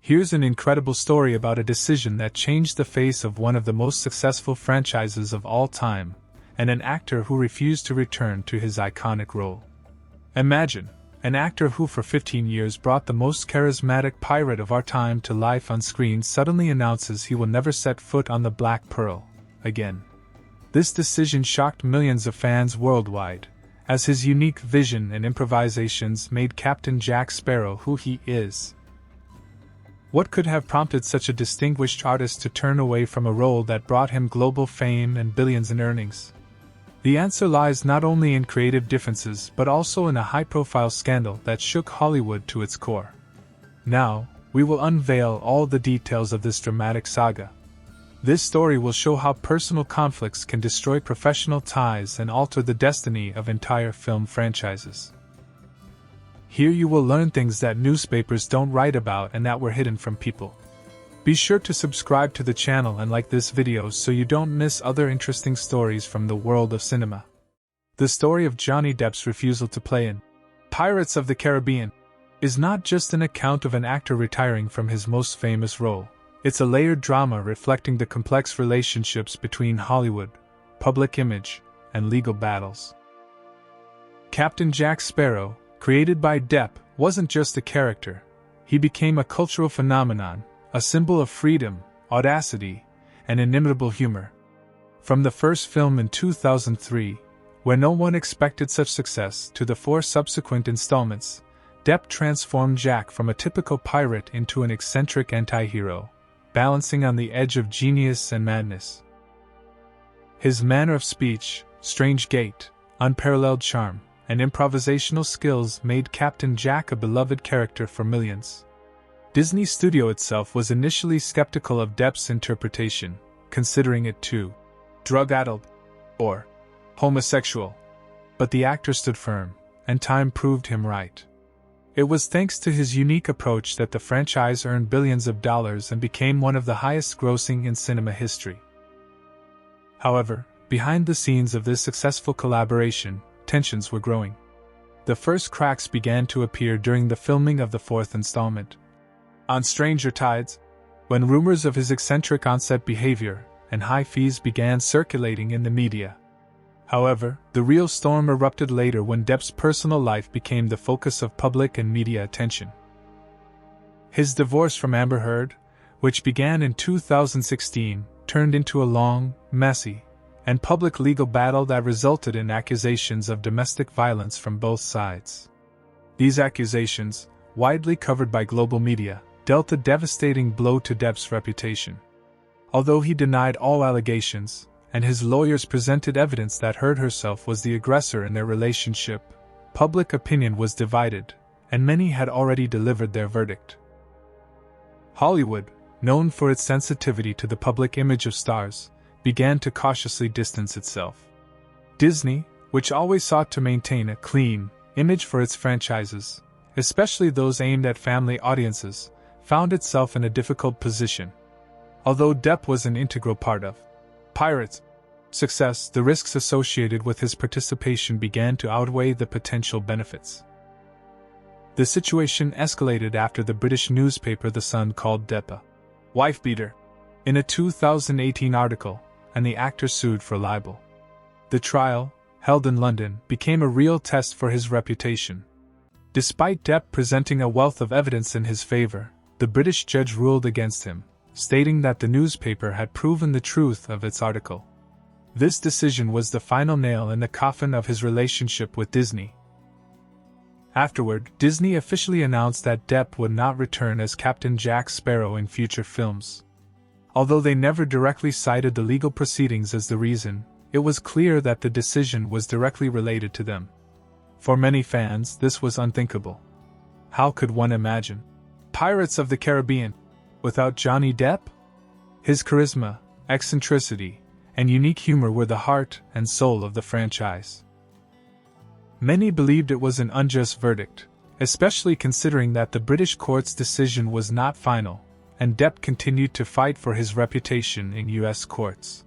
Here's an incredible story about a decision that changed the face of one of the most successful franchises of all time, and an actor who refused to return to his iconic role. Imagine, an actor who for 15 years brought the most charismatic pirate of our time to life on screen suddenly announces he will never set foot on the Black Pearl again. This decision shocked millions of fans worldwide, as his unique vision and improvisations made Captain Jack Sparrow who he is. What could have prompted such a distinguished artist to turn away from a role that brought him global fame and billions in earnings? The answer lies not only in creative differences but also in a high-profile scandal that shook Hollywood to its core. Now, we will unveil all the details of this dramatic saga. This story will show how personal conflicts can destroy professional ties and alter the destiny of entire film franchises. Here you will learn things that newspapers don't write about and that were hidden from people. Be sure to subscribe to the channel and like this video so you don't miss other interesting stories from the world of cinema. The story of Johnny Depp's refusal to play in Pirates of the Caribbean is not just an account of an actor retiring from his most famous role. It's a layered drama reflecting the complex relationships between Hollywood, public image, and legal battles. Captain Jack Sparrow, created by Depp, wasn't just a character. He became a cultural phenomenon, a symbol of freedom, audacity, and inimitable humor. From the first film in 2003, where no one expected such success, to the 4 subsequent installments, Depp transformed Jack from a typical pirate into an eccentric anti-hero, balancing on the edge of genius and madness. His manner of speech, strange gait, unparalleled charm, and improvisational skills made Captain Jack a beloved character for millions. Disney Studio itself was initially skeptical of Depp's interpretation, considering it too drug-addled or homosexual. But the actor stood firm, and time proved him right. It was thanks to his unique approach that the franchise earned billions of dollars and became one of the highest-grossing in cinema history. However, behind the scenes of this successful collaboration, tensions were growing. The first cracks began to appear during the filming of the 4th installment. On Stranger Tides, when rumors of his eccentric on-set behavior and high fees began circulating in the media. However, the real storm erupted later when Depp's personal life became the focus of public and media attention. His divorce from Amber Heard, which began in 2016, turned into a long, messy, and public legal battle that resulted in accusations of domestic violence from both sides. These accusations, widely covered by global media, dealt a devastating blow to Depp's reputation. Although he denied all allegations, and his lawyers presented evidence that Heard herself was the aggressor in their relationship, public opinion was divided, and many had already delivered their verdict. Hollywood, known for its sensitivity to the public image of stars, began to cautiously distance itself. Disney, which always sought to maintain a clean image for its franchises, especially those aimed at family audiences, found itself in a difficult position. Although Depp was an integral part of Pirates' success, the risks associated with his participation began to outweigh the potential benefits. The situation escalated after the British newspaper The Sun called Depp a wife-beater in a 2018 article, and the actor sued for libel. The trial, held in London, became a real test for his reputation. Despite Depp presenting a wealth of evidence in his favor, the British judge ruled against him, stating that the newspaper had proven the truth of its article. This decision was the final nail in the coffin of his relationship with Disney. Afterward, Disney officially announced that Depp would not return as Captain Jack Sparrow in future films. Although they never directly cited the legal proceedings as the reason, it was clear that the decision was directly related to them. For many fans, this was unthinkable. How could one imagine Pirates of the Caribbean without Johnny Depp? His charisma, eccentricity, and unique humor were the heart and soul of the franchise. Many believed it was an unjust verdict, especially considering that the British court's decision was not final, and Depp continued to fight for his reputation in U.S. courts.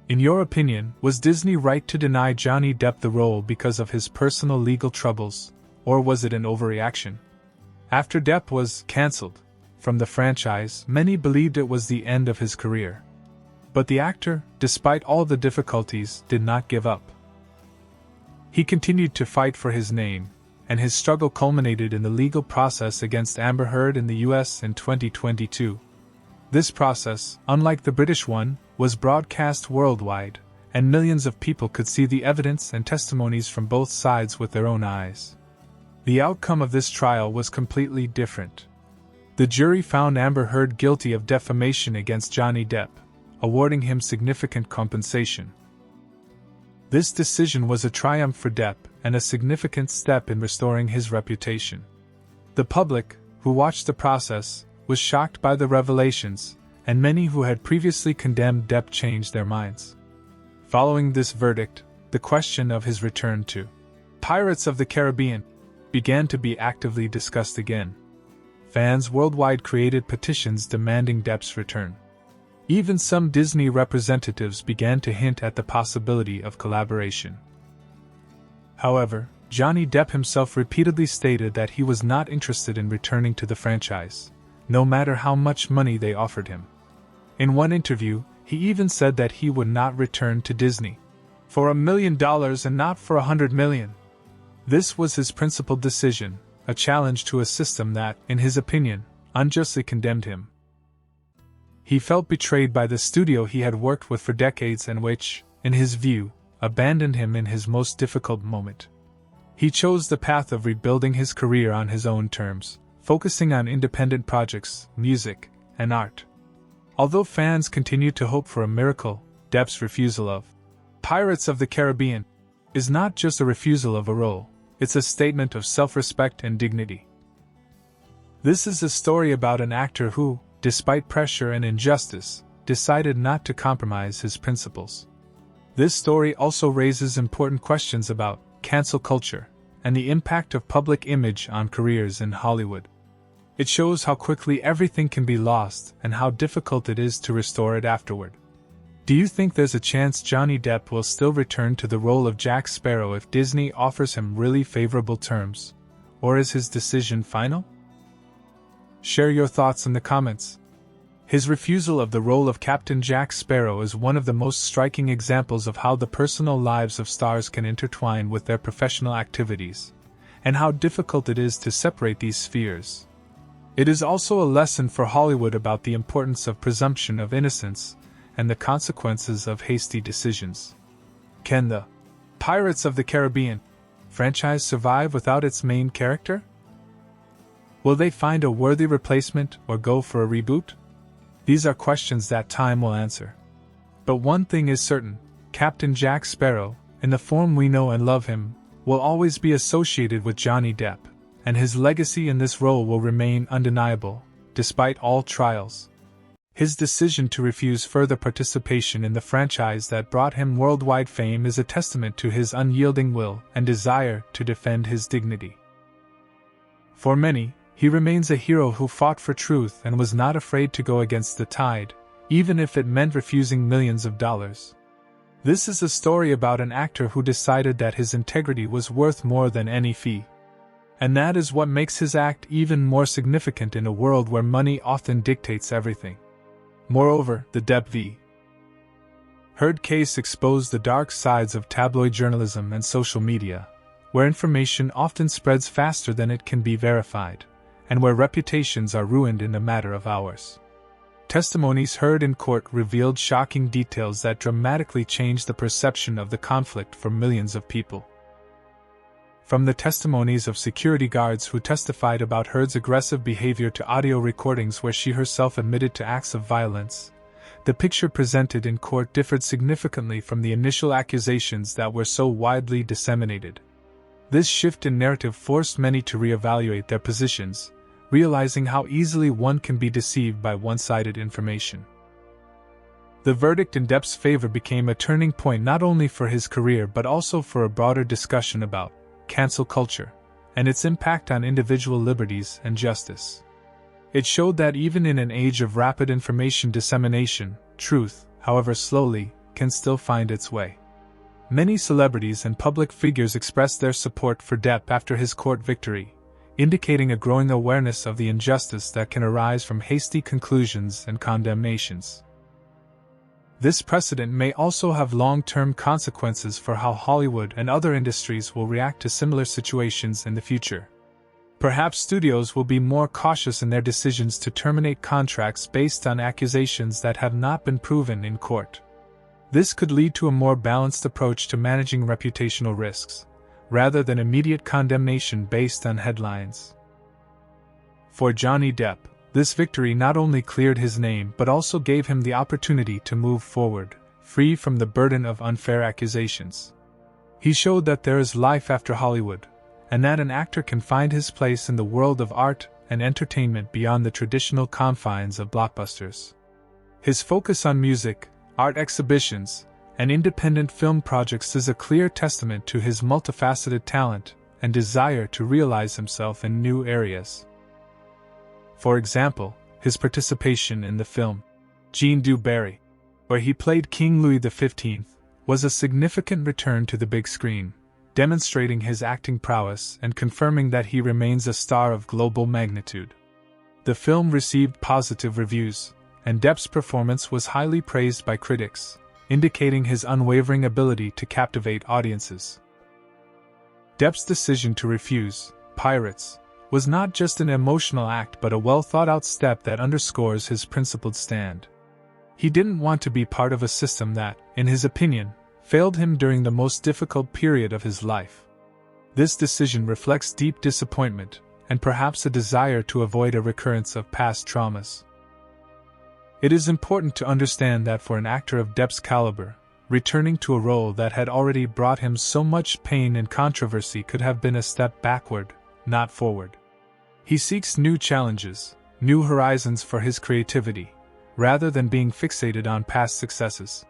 In your opinion, was Disney right to deny Johnny Depp the role because of his personal legal troubles, or was it an overreaction? After Depp was cancelled, from the franchise, many believed it was the end of his career. But the actor, despite all the difficulties, did not give up. He continued to fight for his name, and his struggle culminated in the legal process against Amber Heard in the US in 2022. This process, unlike the British one, was broadcast worldwide, and millions of people could see the evidence and testimonies from both sides with their own eyes. The outcome of this trial was completely different. The jury found Amber Heard guilty of defamation against Johnny Depp, awarding him significant compensation. This decision was a triumph for Depp and a significant step in restoring his reputation. The public, who watched the process, was shocked by the revelations, and many who had previously condemned Depp changed their minds. Following this verdict, the question of his return to Pirates of the Caribbean began to be actively discussed again. Fans worldwide created petitions demanding Depp's return. Even some Disney representatives began to hint at the possibility of collaboration. However, Johnny Depp himself repeatedly stated that he was not interested in returning to the franchise, no matter how much money they offered him. In one interview, he even said that he would not return to Disney for $1 million and not for $100 million. This was his principled decision, a challenge to a system that, in his opinion, unjustly condemned him. He felt betrayed by the studio he had worked with for decades and which, in his view, abandoned him in his most difficult moment. He chose the path of rebuilding his career on his own terms, focusing on independent projects, music, and art. Although fans continued to hope for a miracle, Depp's refusal of Pirates of the Caribbean is not just a refusal of a role, it's a statement of self-respect and dignity. This is a story about an actor who, despite pressure and injustice, decided not to compromise his principles. This story also raises important questions about cancel culture and the impact of public image on careers in Hollywood. It shows how quickly everything can be lost and how difficult it is to restore it afterward. Do you think there's a chance Johnny Depp will still return to the role of Jack Sparrow if Disney offers him really favorable terms? Or is his decision final? Share your thoughts in the comments. His refusal of the role of Captain Jack Sparrow is one of the most striking examples of how the personal lives of stars can intertwine with their professional activities, and how difficult it is to separate these spheres. It is also a lesson for Hollywood about the importance of presumption of innocence and the consequences of hasty decisions. Can the Pirates of the Caribbean franchise survive without its main character? Will they find a worthy replacement or go for a reboot? These are questions that time will answer. But one thing is certain, Captain Jack Sparrow, in the form we know and love him, will always be associated with Johnny Depp, and his legacy in this role will remain undeniable, despite all trials. His decision to refuse further participation in the franchise that brought him worldwide fame is a testament to his unyielding will and desire to defend his dignity. For many, he remains a hero who fought for truth and was not afraid to go against the tide, even if it meant refusing millions of dollars. This is a story about an actor who decided that his integrity was worth more than any fee. And that is what makes his act even more significant in a world where money often dictates everything. Moreover, the Depp v. Heard case exposed the dark sides of tabloid journalism and social media, where information often spreads faster than it can be verified, and where reputations are ruined in a matter of hours. Testimonies heard in court revealed shocking details that dramatically changed the perception of the conflict for millions of people. From the testimonies of security guards who testified about Heard's aggressive behavior to audio recordings where she herself admitted to acts of violence, the picture presented in court differed significantly from the initial accusations that were so widely disseminated. This shift in narrative forced many to reevaluate their positions, realizing how easily one can be deceived by one-sided information. The verdict in Depp's favor became a turning point not only for his career but also for a broader discussion about cancel culture and its impact on individual liberties and justice. It showed that even in an age of rapid information dissemination, truth, however slowly, can still find its way. Many celebrities and public figures expressed their support for Depp after his court victory, indicating a growing awareness of the injustice that can arise from hasty conclusions and condemnations. This precedent may also have long-term consequences for how Hollywood and other industries will react to similar situations in the future. Perhaps studios will be more cautious in their decisions to terminate contracts based on accusations that have not been proven in court. This could lead to a more balanced approach to managing reputational risks, rather than immediate condemnation based on headlines. For Johnny Depp, this victory not only cleared his name but also gave him the opportunity to move forward, free from the burden of unfair accusations. He showed that there is life after Hollywood, and that an actor can find his place in the world of art and entertainment beyond the traditional confines of blockbusters. His focus on music, art exhibitions, and independent film projects is a clear testament to his multifaceted talent and desire to realize himself in new areas. For example, his participation in the film Jean du Barry, where he played King Louis XV, was a significant return to the big screen, demonstrating his acting prowess and confirming that he remains a star of global magnitude. The film received positive reviews, and Depp's performance was highly praised by critics, indicating his unwavering ability to captivate audiences. Depp's decision to refuse Pirates was not just an emotional act but a well-thought-out step that underscores his principled stand. He didn't want to be part of a system that, in his opinion, failed him during the most difficult period of his life. This decision reflects deep disappointment and perhaps a desire to avoid a recurrence of past traumas. It is important to understand that for an actor of Depp's caliber, returning to a role that had already brought him so much pain and controversy could have been a step backward, not forward. He seeks new challenges, new horizons for his creativity, rather than being fixated on past successes.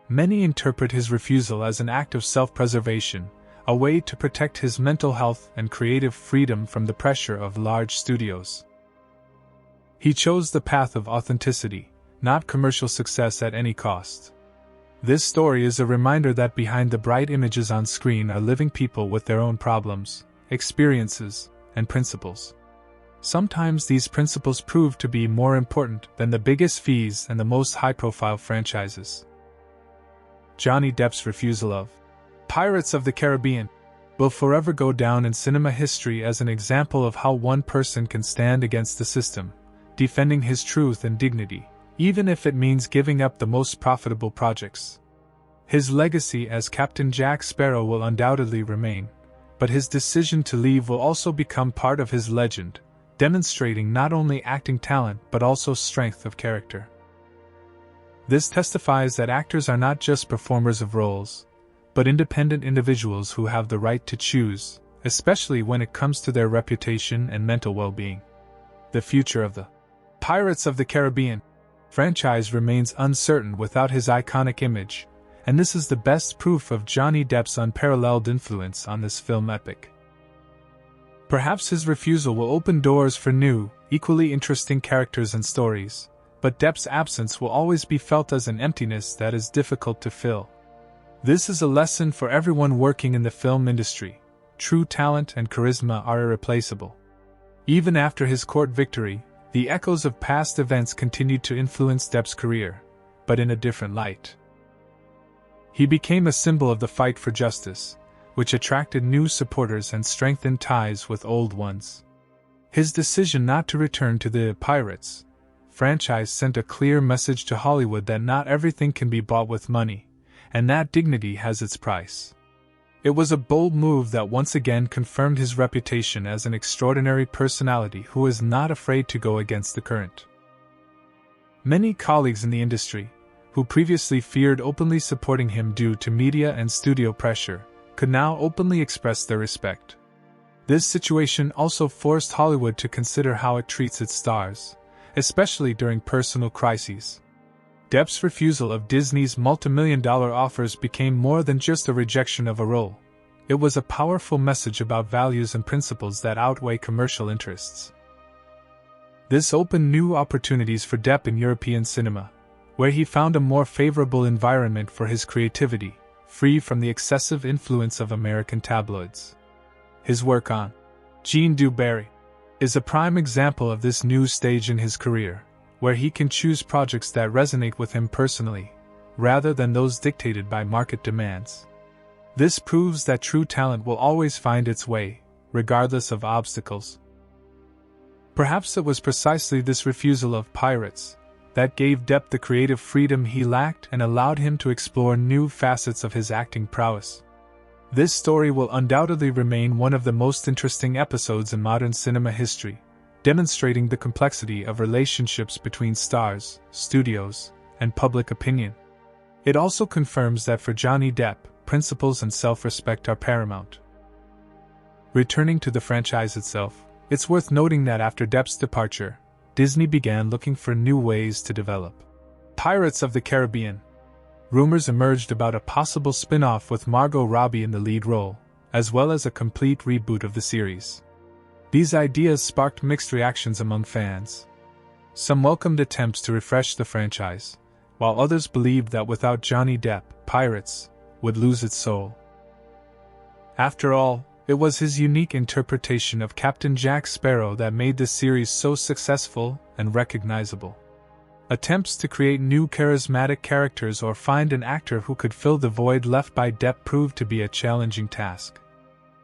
Many interpret his refusal as an act of self-preservation, a way to protect his mental health and creative freedom from the pressure of large studios. He chose the path of authenticity, not commercial success at any cost. This story is a reminder that behind the bright images on screen are living people with their own problems, experiences, and principles. Sometimes these principles prove to be more important than the biggest fees and the most high-profile franchises. Johnny Depp's refusal of Pirates of the Caribbean will forever go down in cinema history as an example of how one person can stand against the system, defending his truth and dignity, even if it means giving up the most profitable projects. His legacy as Captain Jack Sparrow will undoubtedly remain, but his decision to leave will also become part of his legend, demonstrating not only acting talent but also strength of character. This testifies that actors are not just performers of roles, but independent individuals who have the right to choose, especially when it comes to their reputation and mental well-being. The future of the Pirates of the Caribbean franchise remains uncertain without his iconic image, and this is the best proof of Johnny Depp's unparalleled influence on this film epic. Perhaps his refusal will open doors for new, equally interesting characters and stories, but Depp's absence will always be felt as an emptiness that is difficult to fill. This is a lesson for everyone working in the film industry. True talent and charisma are irreplaceable. Even after his court victory, the echoes of past events continued to influence Depp's career, but in a different light. He became a symbol of the fight for justice, which attracted new supporters and strengthened ties with old ones. His decision not to return to the Pirates franchise sent a clear message to Hollywood that not everything can be bought with money, and that dignity has its price. It was a bold move that once again confirmed his reputation as an extraordinary personality who is not afraid to go against the current. Many colleagues in the industry, who previously feared openly supporting him due to media and studio pressure, could now openly express their respect. This situation also forced Hollywood to consider how it treats its stars, especially during personal crises. Depp's refusal of Disney's multimillion-dollar offers became more than just a rejection of a role. It was a powerful message about values and principles that outweigh commercial interests. This opened new opportunities for Depp in European cinema, where he found a more favorable environment for his creativity, free from the excessive influence of American tabloids. His work on Gene Dewberry is a prime example of this new stage in his career, where he can choose projects that resonate with him personally, rather than those dictated by market demands. This proves that true talent will always find its way, regardless of obstacles. Perhaps it was precisely this refusal of Pirates that gave Depp the creative freedom he lacked and allowed him to explore new facets of his acting prowess. This story will undoubtedly remain one of the most interesting episodes in modern cinema history, demonstrating the complexity of relationships between stars, studios, and public opinion. It also confirms that for Johnny Depp, principles and self-respect are paramount. Returning to the franchise itself, it's worth noting that after Depp's departure, Disney began looking for new ways to develop Pirates of the Caribbean. Rumors emerged about a possible spin-off with Margot Robbie in the lead role, as well as a complete reboot of the series. These ideas sparked mixed reactions among fans. Some welcomed attempts to refresh the franchise, while others believed that without Johnny Depp, Pirates would lose its soul. After all, it was his unique interpretation of Captain Jack Sparrow that made this series so successful and recognizable. Attempts to create new charismatic characters or find an actor who could fill the void left by Depp proved to be a challenging task.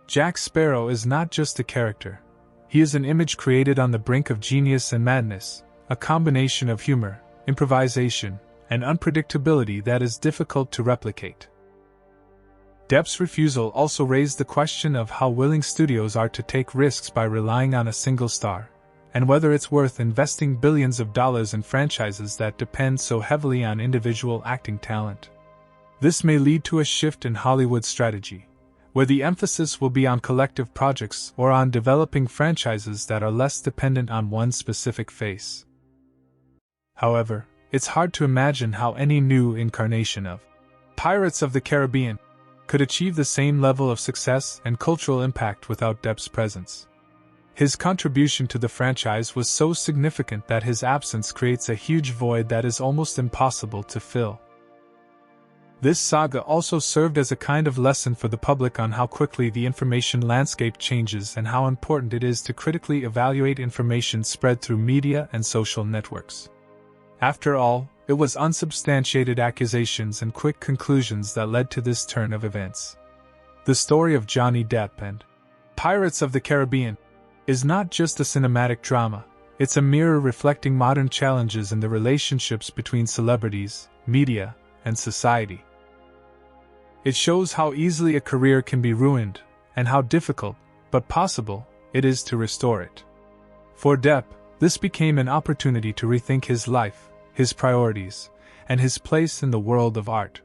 Jack Sparrow is not just a character. He is an image created on the brink of genius and madness, a combination of humor, improvisation, and unpredictability that is difficult to replicate. Depp's refusal also raised the question of how willing studios are to take risks by relying on a single star, and whether it's worth investing billions of dollars in franchises that depend so heavily on individual acting talent. This may lead to a shift in Hollywood strategy, where the emphasis will be on collective projects or on developing franchises that are less dependent on one specific face. However, it's hard to imagine how any new incarnation of Pirates of the Caribbean could achieve the same level of success and cultural impact without Depp's presence. His contribution to the franchise was so significant that his absence creates a huge void that is almost impossible to fill. This saga also served as a kind of lesson for the public on how quickly the information landscape changes and how important it is to critically evaluate information spread through media and social networks. After all, it was unsubstantiated accusations and quick conclusions that led to this turn of events. The story of Johnny Depp and Pirates of the Caribbean is not just a cinematic drama, it's a mirror reflecting modern challenges in the relationships between celebrities, media, and society. It shows how easily a career can be ruined, and how difficult, but possible, it is to restore it. For Depp, this became an opportunity to rethink his life, his priorities, and his place in the world of art.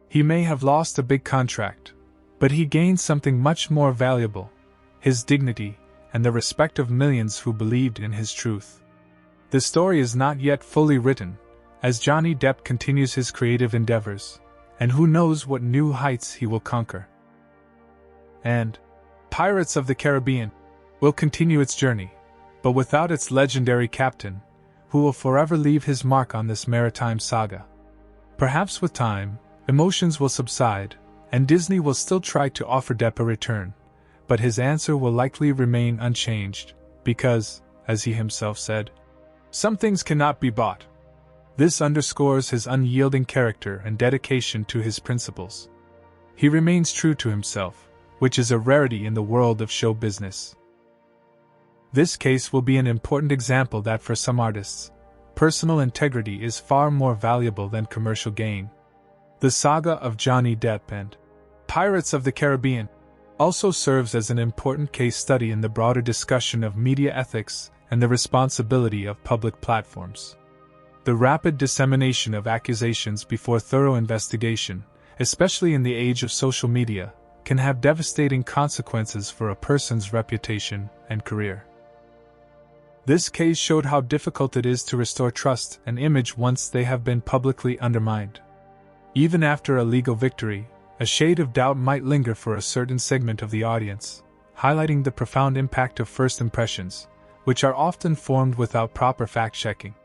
He may have lost a big contract, but he gained something much more valuable: his dignity and the respect of millions who believed in his truth. The story is not yet fully written, as Johnny Depp continues his creative endeavors, and who knows what new heights he will conquer. And Pirates of the Caribbean will continue its journey, but without its legendary captain, who will forever leave his mark on this maritime saga. Perhaps with time, emotions will subside, and Disney will still try to offer Depp a return, but his answer will likely remain unchanged, because, as he himself said, some things cannot be bought. This underscores his unyielding character and dedication to his principles. He remains true to himself, which is a rarity in the world of show business. This case will be an important example that for some artists, personal integrity is far more valuable than commercial gain. The saga of Johnny Depp and Pirates of the Caribbean also serves as an important case study in the broader discussion of media ethics and the responsibility of public platforms. The rapid dissemination of accusations before thorough investigation, especially in the age of social media, can have devastating consequences for a person's reputation and career. This case showed how difficult it is to restore trust and image once they have been publicly undermined. Even after a legal victory, a shade of doubt might linger for a certain segment of the audience, highlighting the profound impact of first impressions, which are often formed without proper fact-checking.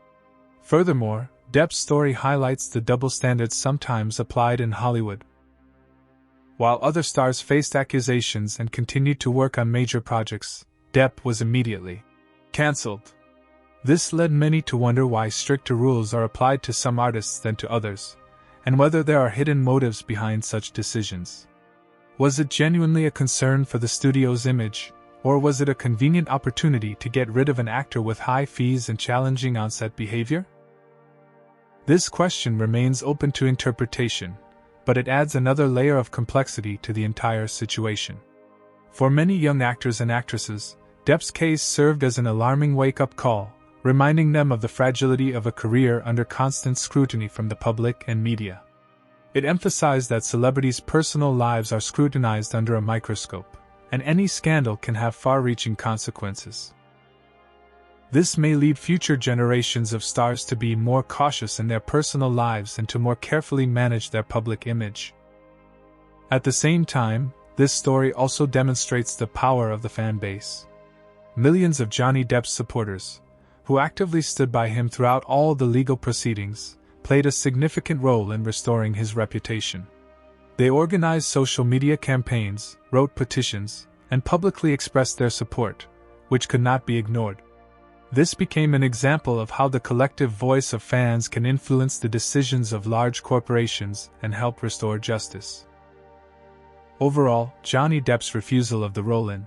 Furthermore, Depp's story highlights the double standards sometimes applied in Hollywood. While other stars faced accusations and continued to work on major projects, Depp was immediately cancelled. This led many to wonder why stricter rules are applied to some artists than to others, and whether there are hidden motives behind such decisions. Was it genuinely a concern for the studio's image, or was it a convenient opportunity to get rid of an actor with high fees and challenging on-set behavior? This question remains open to interpretation, but it adds another layer of complexity to the entire situation. For many young actors and actresses, Depp's case served as an alarming wake-up call, reminding them of the fragility of a career under constant scrutiny from the public and media. It emphasized that celebrities' personal lives are scrutinized under a microscope, and any scandal can have far-reaching consequences. This may lead future generations of stars to be more cautious in their personal lives and to more carefully manage their public image. At the same time, this story also demonstrates the power of the fan base. Millions of Johnny Depp's supporters, who actively stood by him throughout all the legal proceedings, played a significant role in restoring his reputation. They organized social media campaigns, wrote petitions, and publicly expressed their support, which could not be ignored. This became an example of how the collective voice of fans can influence the decisions of large corporations and help restore justice. Overall, Johnny Depp's refusal of the role in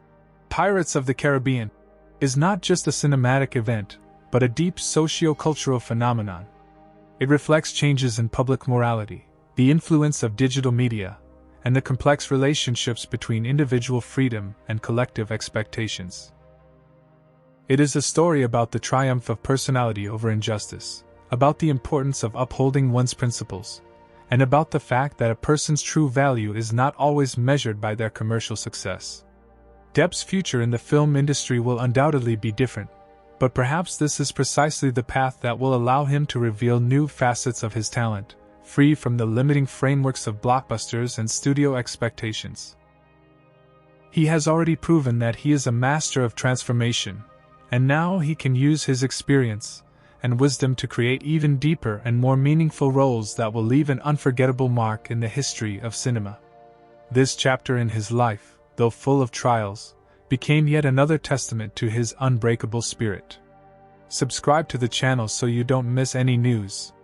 Pirates of the Caribbean is not just a cinematic event, but a deep socio-cultural phenomenon. It reflects changes in public morality, the influence of digital media, and the complex relationships between individual freedom and collective expectations. It is a story about the triumph of personality over injustice, about the importance of upholding one's principles, and about the fact that a person's true value is not always measured by their commercial success. Depp's future in the film industry will undoubtedly be different, but perhaps this is precisely the path that will allow him to reveal new facets of his talent, free from the limiting frameworks of blockbusters and studio expectations. He has already proven that he is a master of transformation, and now he can use his experience and wisdom to create even deeper and more meaningful roles that will leave an unforgettable mark in the history of cinema. This chapter in his life, though full of trials, became yet another testament to his unbreakable spirit. Subscribe to the channel so you don't miss any news.